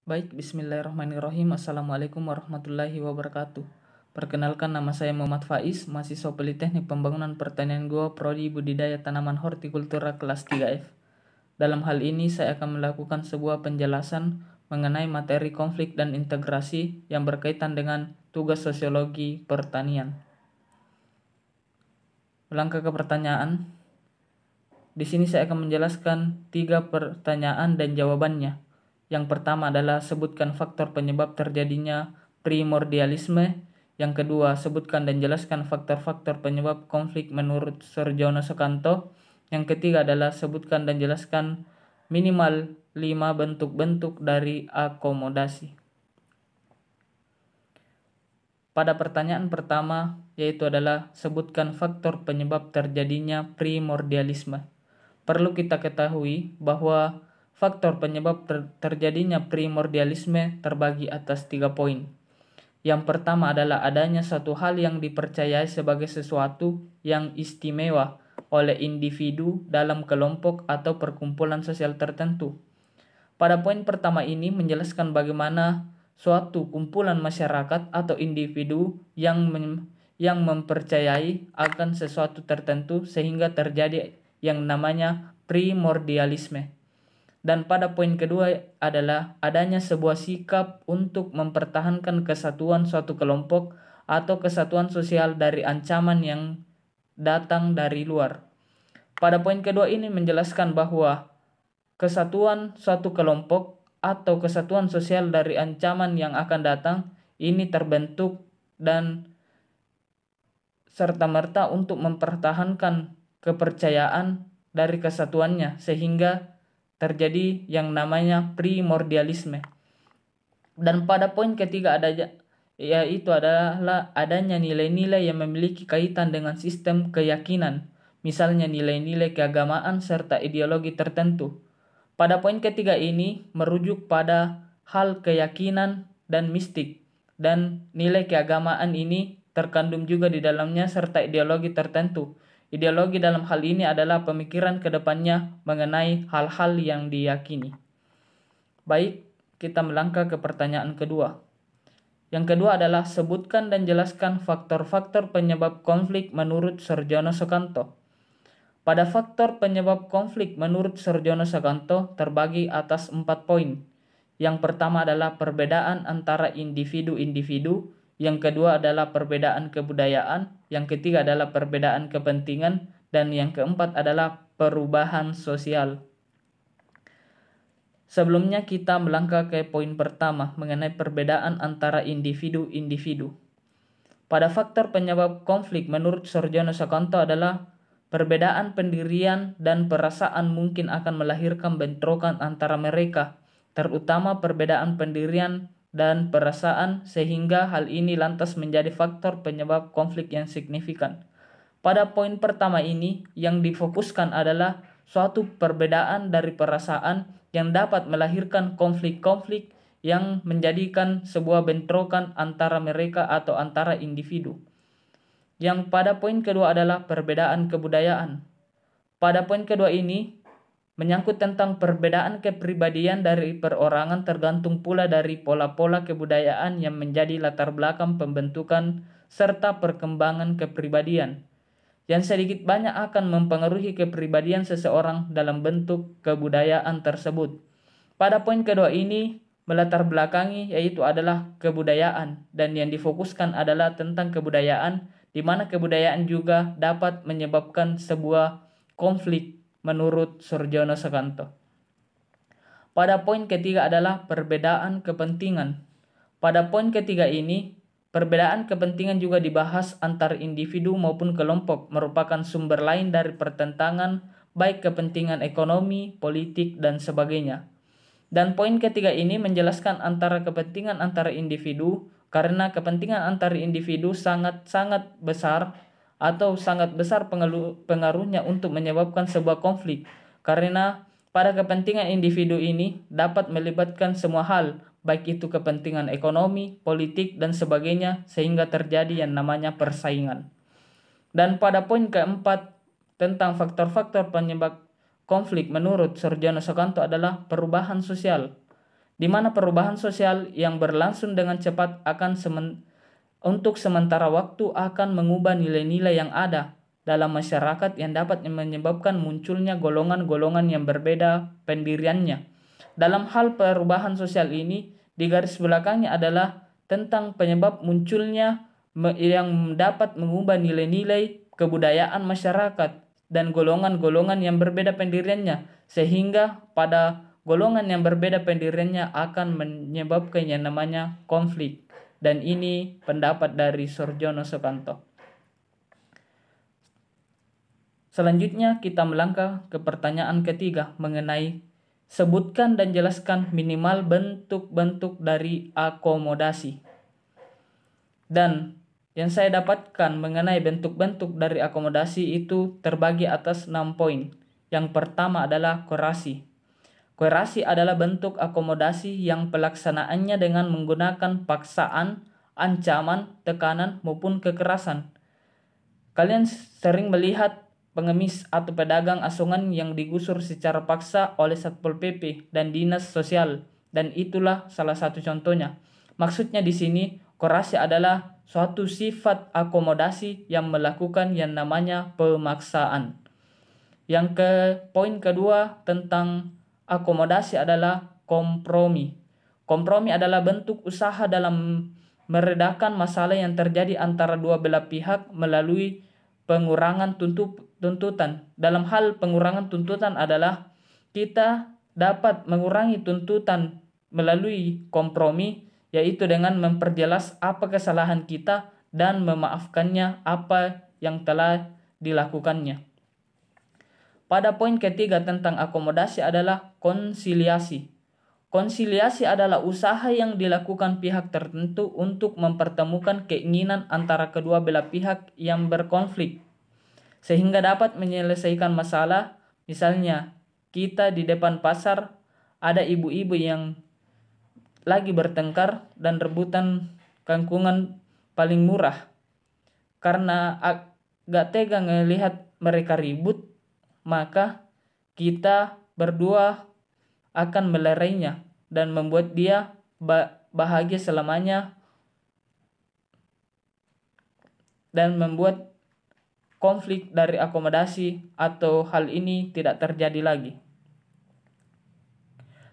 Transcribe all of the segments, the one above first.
Baik, bismillahirrahmanirrahim. Assalamualaikum warahmatullahi wabarakatuh. Perkenalkan, nama saya Muhammad Faiz, mahasiswa Politeknik Pembangunan Pertanian Goa, Prodi Budidaya Tanaman Hortikultura kelas 3F. Dalam hal ini, saya akan melakukan sebuah penjelasan mengenai materi konflik dan integrasi yang berkaitan dengan tugas sosiologi pertanian. Melangkah ke pertanyaan. Di sini saya akan menjelaskan 3 pertanyaan dan jawabannya. Yang pertama adalah sebutkan faktor penyebab terjadinya primordialisme. Yang kedua, sebutkan dan jelaskan faktor-faktor penyebab konflik menurut Surjono Sukanto. Yang ketiga adalah sebutkan dan jelaskan minimal 5 bentuk-bentuk dari akomodasi. Pada pertanyaan pertama, yaitu adalah sebutkan faktor penyebab terjadinya primordialisme. Perlu kita ketahui bahwa faktor penyebab terjadinya primordialisme terbagi atas 3 poin. Yang pertama adalah adanya satu hal yang dipercayai sebagai sesuatu yang istimewa oleh individu dalam kelompok atau perkumpulan sosial tertentu. Pada poin pertama ini menjelaskan bagaimana suatu kumpulan masyarakat atau individu yang mempercayai akan sesuatu tertentu sehingga terjadi yang namanya primordialisme. Dan pada poin kedua adalah adanya sebuah sikap untuk mempertahankan kesatuan suatu kelompok atau kesatuan sosial dari ancaman yang datang dari luar. Pada poin kedua ini menjelaskan bahwa kesatuan suatu kelompok atau kesatuan sosial dari ancaman yang akan datang ini terbentuk dan serta-merta untuk mempertahankan kepercayaan dari kesatuannya sehingga terjadi yang namanya primordialisme. Dan pada poin ketiga yaitu adalah adanya nilai-nilai yang memiliki kaitan dengan sistem keyakinan, misalnya nilai-nilai keagamaan serta ideologi tertentu. Pada poin ketiga ini merujuk pada hal keyakinan dan mistik, dan nilai keagamaan ini terkandung juga di dalamnya serta ideologi tertentu. Ideologi dalam hal ini adalah pemikiran ke depannya mengenai hal-hal yang diyakini. Baik, kita melangkah ke pertanyaan kedua. Yang kedua adalah sebutkan dan jelaskan faktor-faktor penyebab konflik menurut Surjono Sukanto. Pada faktor penyebab konflik menurut Surjono Sukanto terbagi atas 4 poin. Yang pertama adalah perbedaan antara individu-individu. Yang kedua adalah perbedaan kebudayaan, yang ketiga adalah perbedaan kepentingan, dan yang keempat adalah perubahan sosial. Sebelumnya kita melangkah ke poin pertama mengenai perbedaan antara individu-individu. Pada faktor penyebab konflik menurut Surjono Sukanto adalah perbedaan pendirian dan perasaan mungkin akan melahirkan bentrokan antara mereka, terutama perbedaan pendirian dan perasaan, sehingga hal ini lantas menjadi faktor penyebab konflik yang signifikan. Pada poin pertama ini yang difokuskan adalah suatu perbedaan dari perasaan yang dapat melahirkan konflik-konflik yang menjadikan sebuah bentrokan antara mereka atau antara individu. Yang pada poin kedua adalah perbedaan kebudayaan. Pada poin kedua ini menyangkut tentang perbedaan kepribadian dari perorangan, tergantung pula dari pola-pola kebudayaan yang menjadi latar belakang pembentukan serta perkembangan kepribadian, yang sedikit banyak akan mempengaruhi kepribadian seseorang dalam bentuk kebudayaan tersebut. Pada poin kedua ini melatar belakangi yaitu adalah kebudayaan, dan yang difokuskan adalah tentang kebudayaan, di mana kebudayaan juga dapat menyebabkan sebuah konflik menurut Surjono Sukanto. Pada poin ketiga adalah perbedaan kepentingan. Pada poin ketiga ini, perbedaan kepentingan juga dibahas antar individu maupun kelompok, merupakan sumber lain dari pertentangan baik kepentingan ekonomi, politik, dan sebagainya. Dan poin ketiga ini menjelaskan antara kepentingan antara individu, karena kepentingan antar individu sangat-sangat besar atau sangat besar pengaruhnya untuk menyebabkan sebuah konflik, karena pada kepentingan individu ini dapat melibatkan semua hal, baik itu kepentingan ekonomi, politik, dan sebagainya, sehingga terjadi yang namanya persaingan. Dan pada poin keempat tentang faktor-faktor penyebab konflik menurut Surjono Sukanto adalah perubahan sosial. di mana perubahan sosial yang berlangsung dengan cepat untuk sementara waktu akan mengubah nilai-nilai yang ada dalam masyarakat yang dapat menyebabkan munculnya golongan-golongan yang berbeda pendiriannya. Dalam hal perubahan sosial ini, di garis belakangnya adalah tentang penyebab munculnya yang dapat mengubah nilai-nilai kebudayaan masyarakat dan golongan-golongan yang berbeda pendiriannya, sehingga pada golongan yang berbeda pendiriannya akan menyebabkan yang namanya konflik. Dan ini pendapat dari Soerjono Sukanto. Selanjutnya kita melangkah ke pertanyaan ketiga mengenai sebutkan dan jelaskan minimal bentuk-bentuk dari akomodasi. Dan yang saya dapatkan mengenai bentuk-bentuk dari akomodasi itu terbagi atas 6 poin. Yang pertama adalah koerasi. Koerasi adalah bentuk akomodasi yang pelaksanaannya dengan menggunakan paksaan, ancaman, tekanan, maupun kekerasan. Kalian sering melihat pengemis atau pedagang asongan yang digusur secara paksa oleh Satpol PP dan Dinas Sosial, dan itulah salah satu contohnya. Maksudnya di sini, koerasi adalah suatu sifat akomodasi yang melakukan yang namanya pemaksaan. Poin kedua tentang akomodasi adalah kompromi. Kompromi adalah bentuk usaha dalam meredakan masalah yang terjadi antara dua belah pihak melalui pengurangan tuntutan. Dalam hal pengurangan tuntutan adalah kita dapat mengurangi tuntutan melalui kompromi, yaitu dengan memperjelas apa kesalahan kita dan memaafkannya apa yang telah dilakukannya. Pada poin ketiga tentang akomodasi adalah konsiliasi. Konsiliasi adalah usaha yang dilakukan pihak tertentu untuk mempertemukan keinginan antara kedua belah pihak yang berkonflik, sehingga dapat menyelesaikan masalah. Misalnya, kita di depan pasar, ada ibu-ibu yang lagi bertengkar dan rebutan kangkungan paling murah. Karena gak tega ngelihat mereka ribut, maka kita berdua akan melerainya dan membuat dia bahagia selamanya dan membuat konflik dari akomodasi atau hal ini tidak terjadi lagi.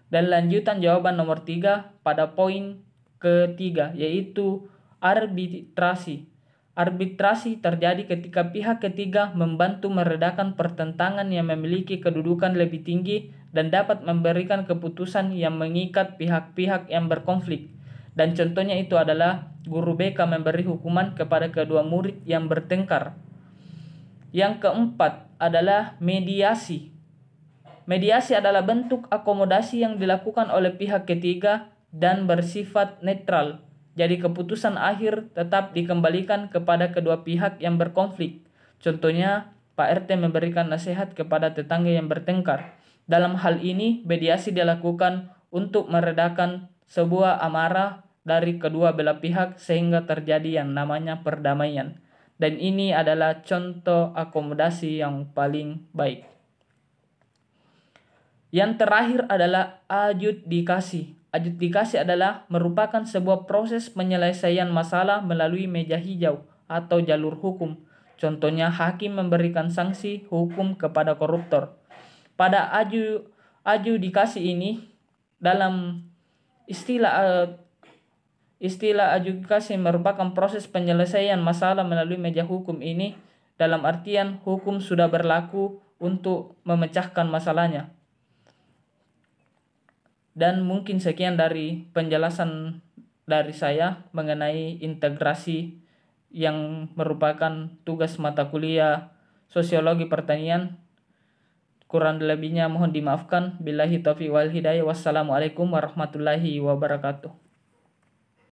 Dan lanjutan jawaban nomor 3 pada poin ketiga, yaitu arbitrasi. Arbitrasi terjadi ketika pihak ketiga membantu meredakan pertentangan yang memiliki kedudukan lebih tinggi dan dapat memberikan keputusan yang mengikat pihak-pihak yang berkonflik. Dan contohnya itu adalah guru BK memberi hukuman kepada kedua murid yang bertengkar. Yang keempat adalah mediasi. Mediasi adalah bentuk akomodasi yang dilakukan oleh pihak ketiga dan bersifat netral. Jadi keputusan akhir tetap dikembalikan kepada kedua pihak yang berkonflik. Contohnya, Pak RT memberikan nasihat kepada tetangga yang bertengkar. Dalam hal ini, mediasi dilakukan untuk meredakan sebuah amarah dari kedua belah pihak sehingga terjadi yang namanya perdamaian. Dan ini adalah contoh akomodasi yang paling baik. Yang terakhir adalah adjudikasi. Adjudikasi adalah merupakan sebuah proses penyelesaian masalah melalui meja hijau atau jalur hukum. Contohnya, hakim memberikan sanksi hukum kepada koruptor. Pada adjudikasi ini, dalam istilah adjudikasi merupakan proses penyelesaian masalah melalui meja hukum ini, dalam artian hukum sudah berlaku untuk memecahkan masalahnya. Dan mungkin sekian dari penjelasan dari saya mengenai integrasi yang merupakan tugas mata kuliah Sosiologi Pertanian. Kurang lebihnya mohon dimaafkan. Billahi taufiq wal hidayah. Wassalamualaikum warahmatullahi wabarakatuh.